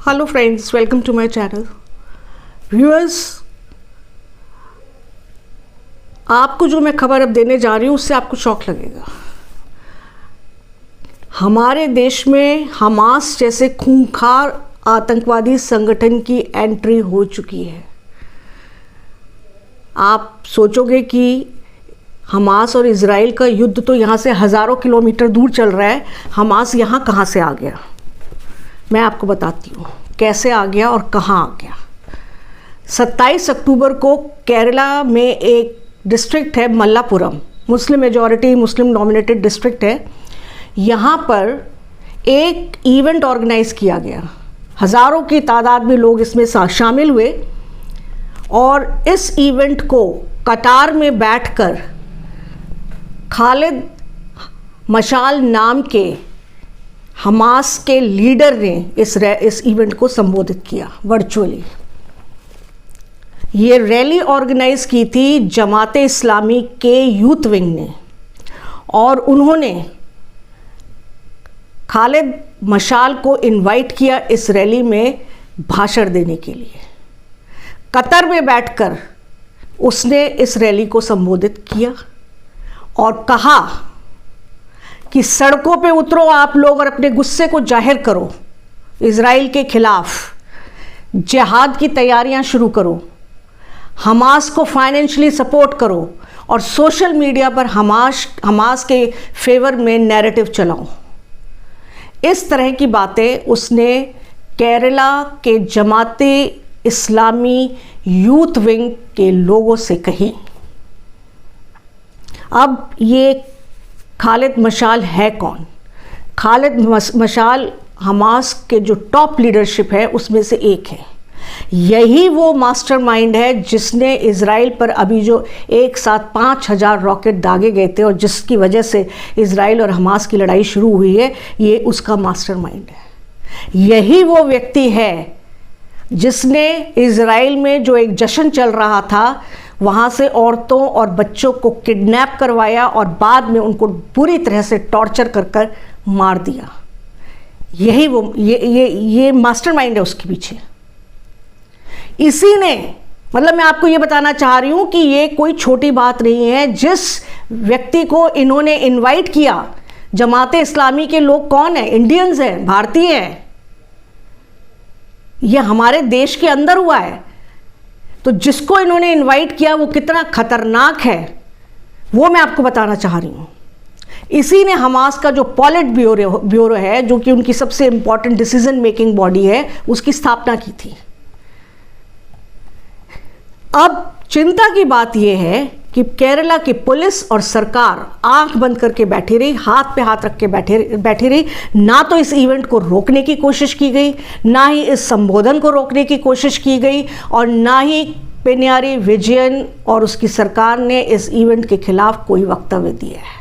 Hello friends, welcome to my channel. Viewers, आपको जो मैं खबर अब देने जा रही हूँ उससे आपको शॉक लगेगा। हमारे देश में हमास जैसे खूंखार आतंकवादी संगठन की एंट्री हो चुकी है। आप सोचोगे कि हमास और इजराइल का युद्ध तो यहाँ से हज़ारों किलोमीटर दूर चल रहा है, हमास यहाँ कहाँ से आ गया? मैं आपको बताती हूँ कैसे आ गया और कहाँ आ गया। 27 अक्टूबर को केरला में एक डिस्ट्रिक्ट है Malappuram, Muslim majority Muslim dominated district है। यहाँ पर एक इवेंट ऑर्गेनाइज किया गया, हज़ारों की तादाद में लोग इसमें शामिल हुए और इस इवेंट को कतार में बैठकर खालिद मशाल नाम के हमास के लीडर ने इस इवेंट को संबोधित किया वर्चुअली। ये रैली ऑर्गेनाइज की थी जमाते इस्लामी के यूथ विंग ने और उन्होंने खालिद मशाल को इनवाइट किया इस रैली में भाषण देने के लिए। कतर में बैठकर उसने इस रैली को संबोधित किया और कहा कि सड़कों पे उतरो आप लोग और अपने गुस्से को जाहिर करो, इजराइल के खिलाफ जिहाद की तैयारियां शुरू करो, हमास को फाइनेंशियली सपोर्ट करो और सोशल मीडिया पर हमास के फेवर में नैरेटिव चलाओ। इस तरह की बातें उसने केरला के जमाते इस्लामी यूथ विंग के लोगों से कही। अब ये खालिद मशाल है कौन? खालिद मशाल हमास के जो टॉप लीडरशिप है उसमें से एक है। यही वो मास्टरमाइंड है जिसने इजराइल पर अभी जो एक साथ 5000 रॉकेट दागे गए थे और जिसकी वजह से इजराइल और हमास की लड़ाई शुरू हुई है, ये उसका मास्टरमाइंड है। यही वो व्यक्ति है जिसने इजराइल में जो एक जश्न चल रहा था वहाँ से औरतों और बच्चों को किडनैप करवाया और बाद में उनको पूरी तरह से टॉर्चर कर मार दिया। यही वो ये मास्टरमाइंड है उसके पीछे। इसी ने, मतलब मैं आपको ये बताना चाह रही हूँ कि ये कोई छोटी बात नहीं है। जिस व्यक्ति को इन्होंने इनवाइट किया, जमाते इस्लामी के लोग कौन है? इंडियंस हैं, भारतीय हैं। ये हमारे देश के अंदर हुआ है। तो जिसको इन्होंने इनवाइट किया वो कितना खतरनाक है वो मैं आपको बताना चाह रही हूँ। इसी ने हमास का जो पॉलिट ब्यूरो है, जो कि उनकी सबसे इंपॉर्टेंट डिसीजन मेकिंग बॉडी है, उसकी स्थापना की थी। अब चिंता की बात यह है कि केरला की पुलिस और सरकार आंख बंद करके बैठी रही, हाथ पे हाथ रख के बैठी रही। ना तो इस इवेंट को रोकने की कोशिश की गई, ना ही इस संबोधन को रोकने की कोशिश की गई और ना ही पिनियारी विजयन और उसकी सरकार ने इस इवेंट के खिलाफ कोई वक्तव्य दिया है।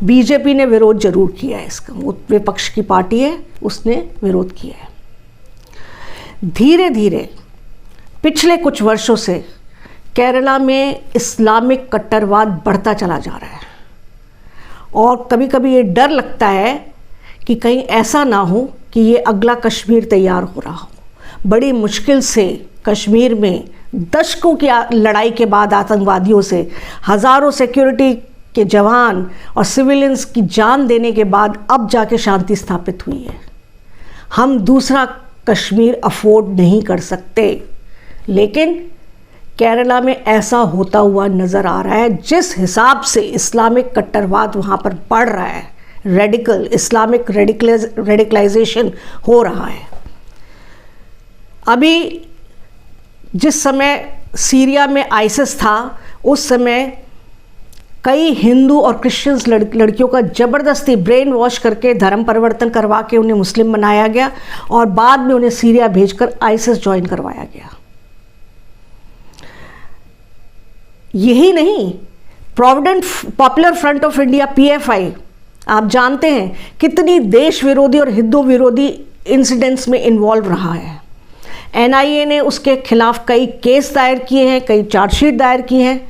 बीजेपी ने विरोध जरूर किया है, इसका विपक्ष की पार्टी है, उसने विरोध किया है। धीरे धीरे पिछले कुछ वर्षों से केरला में इस्लामिक कट्टरवाद बढ़ता चला जा रहा है और कभी कभी ये डर लगता है कि कहीं ऐसा ना हो कि ये अगला कश्मीर तैयार हो रहा हो। बड़ी मुश्किल से कश्मीर में दशकों की लड़ाई के बाद आतंकवादियों से हज़ारों सिक्योरिटी के जवान और सिविलियंस की जान देने के बाद अब जाके शांति स्थापित हुई है। हम दूसरा कश्मीर अफोर्ड नहीं कर सकते, लेकिन केरला में ऐसा होता हुआ नज़र आ रहा है। जिस हिसाब से इस्लामिक कट्टरवाद वहाँ पर बढ़ रहा है, इस्लामिक रेडिकलाइजेशन हो रहा है। अभी जिस समय सीरिया में आईसिस था, उस समय कई हिंदू और क्रिश्चियंस लड़कियों का ज़बरदस्ती ब्रेन वॉश करके धर्म परिवर्तन करवा के उन्हें मुस्लिम बनाया गया और बाद में उन्हें सीरिया भेजकर आईसिस ज्वाइन करवाया गया। यही नहीं, provident popular front of India PFI, आप जानते हैं कितनी देश विरोधी और हिंदू विरोधी इंसिडेंट्स में इन्वॉल्व रहा है। NIA ने उसके खिलाफ कई केस दायर किए हैं, कई चार्जशीट दायर की हैं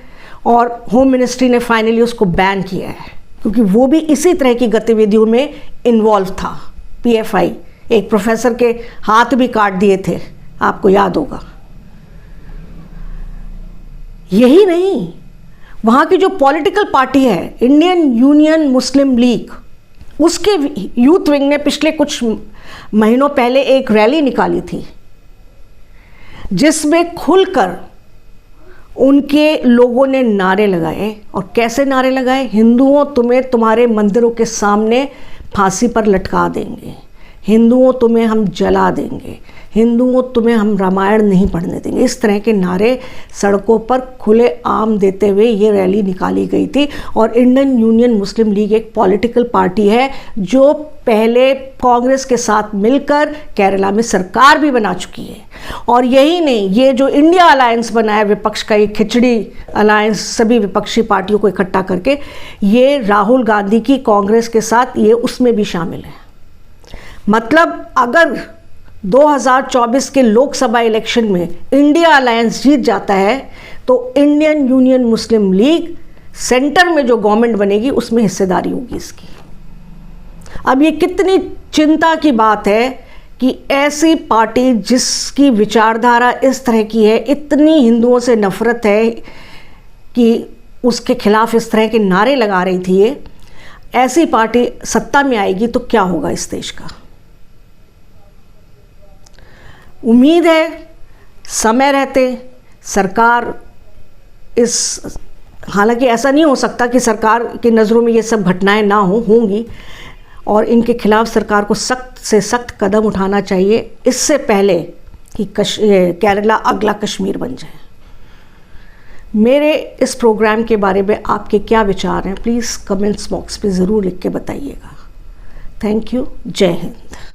और होम मिनिस्ट्री ने फाइनली उसको बैन किया है, क्योंकि वो भी इसी तरह की गतिविधियों में इन्वॉल्व था। PFI एक प्रोफेसर के हाथ भी काट दिए थे, आपको याद होगा। यही नहीं, वहाँ की जो पॉलिटिकल पार्टी है इंडियन यूनियन मुस्लिम लीग, उसके यूथ विंग ने पिछले कुछ महीनों पहले एक रैली निकाली थी जिसमें खुलकर उनके लोगों ने नारे लगाए। और कैसे नारे लगाए? हिंदुओं तुम्हें तुम्हारे मंदिरों के सामने फांसी पर लटका देंगे, हिंदुओं तुम्हें हम जला देंगे, हिंदुओं तुम्हें हम रामायण नहीं पढ़ने देंगे। इस तरह के नारे सड़कों पर खुले आम देते हुए ये रैली निकाली गई थी। और इंडियन यूनियन मुस्लिम लीग एक पॉलिटिकल पार्टी है जो पहले कांग्रेस के साथ मिलकर केरला में सरकार भी बना चुकी है। और यही नहीं, ये जो इंडिया अलायंस बना है विपक्ष का, ये खिचड़ी अलायंस, सभी विपक्षी पार्टियों को इकट्ठा करके, ये राहुल गांधी की कांग्रेस के साथ ये उसमें भी शामिल है। मतलब अगर 2024 के लोकसभा इलेक्शन में इंडिया अलायंस जीत जाता है तो इंडियन यूनियन मुस्लिम लीग सेंटर में जो गवर्नमेंट बनेगी उसमें हिस्सेदारी होगी इसकी। अब ये कितनी चिंता की बात है कि ऐसी पार्टी जिसकी विचारधारा इस तरह की है, इतनी हिंदुओं से नफरत है कि उसके खिलाफ इस तरह के नारे लगा रही थी, ये ऐसी पार्टी सत्ता में आएगी तो क्या होगा इस देश का। उम्मीद है समय रहते सरकार इस, हालांकि ऐसा नहीं हो सकता कि सरकार की नज़रों में ये सब घटनाएं ना होंगी, और इनके खिलाफ सरकार को सख्त से सख्त कदम उठाना चाहिए इससे पहले कि केरला अगला कश्मीर बन जाए। मेरे इस प्रोग्राम के बारे में आपके क्या विचार हैं, प्लीज़ कमेंट्स बॉक्स पे ज़रूर लिख के बताइएगा। Thank you. जय हिंद।